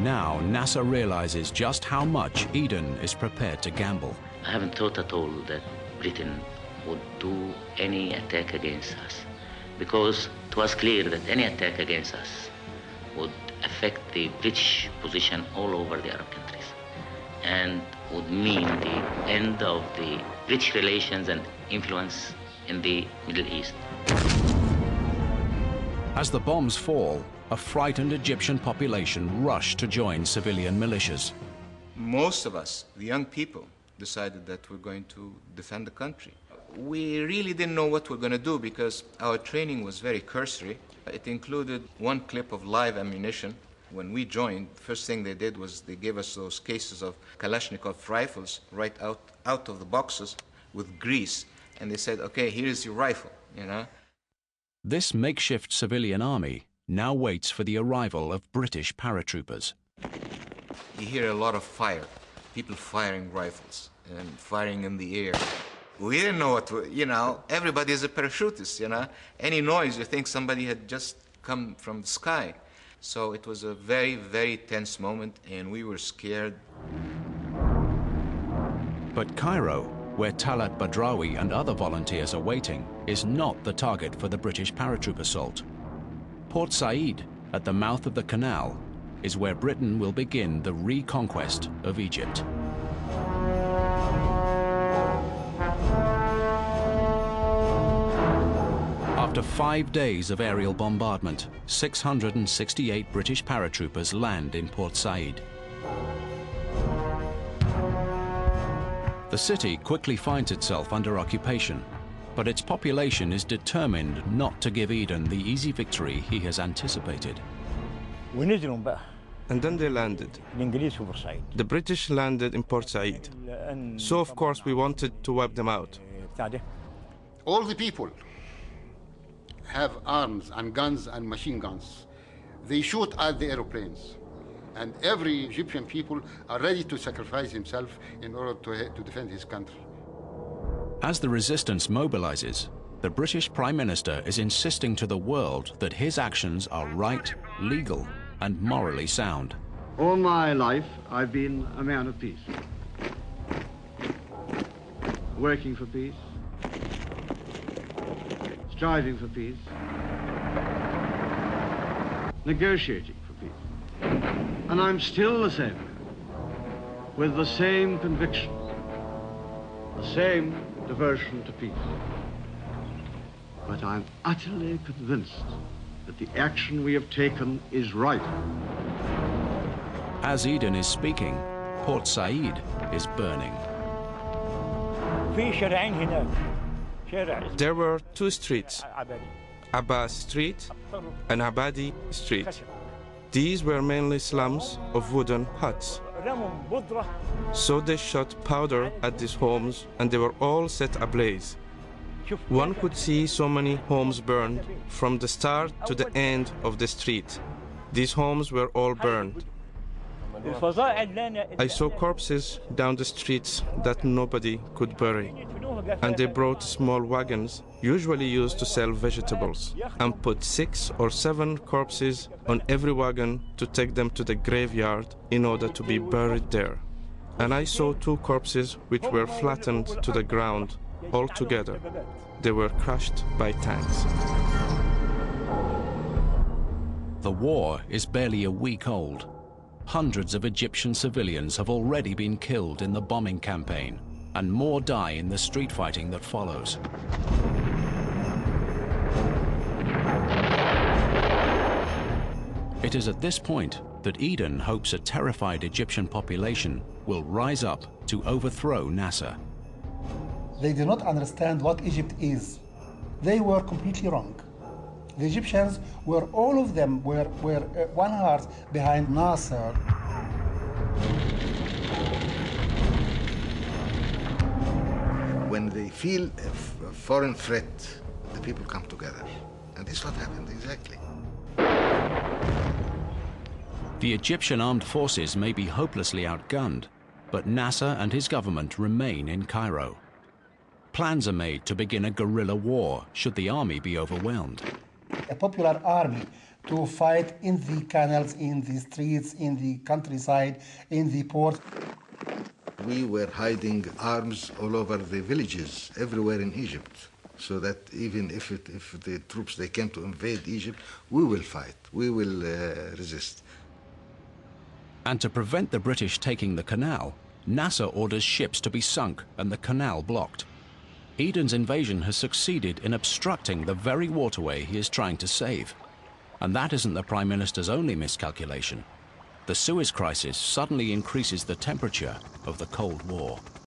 Now NASA realizes just how much Eden is prepared to gamble. I haven't thought at all that Britain would do any attack against us, because it was clear that any attack against us would affect the British position all over the Arab countries and would mean the end of the British relations and influence in the Middle East. As the bombs fall, a frightened Egyptian population rush to join civilian militias. Most of us, the young people, decided that we're going to defend the country. We really didn't know what we're going to do because our training was very cursory. It included one clip of live ammunition. When we joined, the first thing they did was they gave us those cases of Kalashnikov rifles right out of the boxes with grease. And they said, okay, here's your rifle, you know. This makeshift civilian army now waits for the arrival of British paratroopers. You hear a lot of fire, people firing rifles and firing in the air. We didn't know what to, you know, everybody is a parachutist, you know. Any noise, you think somebody had just come from the sky. So it was a very, very tense moment, and we were scared. But Cairo, where Talat Badrawi and other volunteers are waiting, is not the target for the British paratroop assault. Port Said, at the mouth of the canal, is where Britain will begin the reconquest of Egypt. After 5 days of aerial bombardment, 668 British paratroopers land in Port Said. The city quickly finds itself under occupation, but its population is determined not to give Eden the easy victory he has anticipated. And then they landed. The British landed in Port Said. So of course we wanted to wipe them out. All the people have arms and guns and machine guns. They shoot at the aeroplanes. And every Egyptian people are ready to sacrifice himself in order to defend his country. As the resistance mobilizes, the British Prime Minister is insisting to the world that his actions are right, legal, and morally sound. All my life, I've been a man of peace. Working for peace, striving for peace, negotiating for peace. And I'm still the same, with the same conviction, the same devotion to peace. But I'm utterly convinced that the action we have taken is right. As Eden is speaking, Port Said is burning. There were two streets, Abbas Street and Abadi Street. These were mainly slums of wooden huts. So they shot powder at these homes and they were all set ablaze. One could see so many homes burned from the start to the end of the street. These homes were all burned. I saw corpses down the streets that nobody could bury. And they brought small wagons, usually used to sell vegetables, and put 6 or 7 corpses on every wagon to take them to the graveyard in order to be buried there. And I saw 2 corpses which were flattened to the ground all together. They were crushed by tanks. The war is barely a week old. Hundreds of Egyptian civilians have already been killed in the bombing campaign, and more die in the street fighting that follows. It is at this point that Eden hopes a terrified Egyptian population will rise up to overthrow Nasser. They do not understand what Egypt is. They were completely wrong. The Egyptians were, all of them, were one heart behind Nasser. When they feel a foreign threat, the people come together. And this is what happened exactly. The Egyptian armed forces may be hopelessly outgunned, but Nasser and his government remain in Cairo. Plans are made to begin a guerrilla war should the army be overwhelmed. A popular army to fight in the canals, in the streets, in the countryside, in the port. We were hiding arms all over the villages, everywhere in Egypt, so that even if the troops, they came to invade Egypt, we will fight, we will resist. And to prevent the British taking the canal, Nasser orders ships to be sunk and the canal blocked. Eden's invasion has succeeded in obstructing the very waterway he is trying to save. And that isn't the Prime Minister's only miscalculation. The Suez crisis suddenly increases the temperature of the Cold War.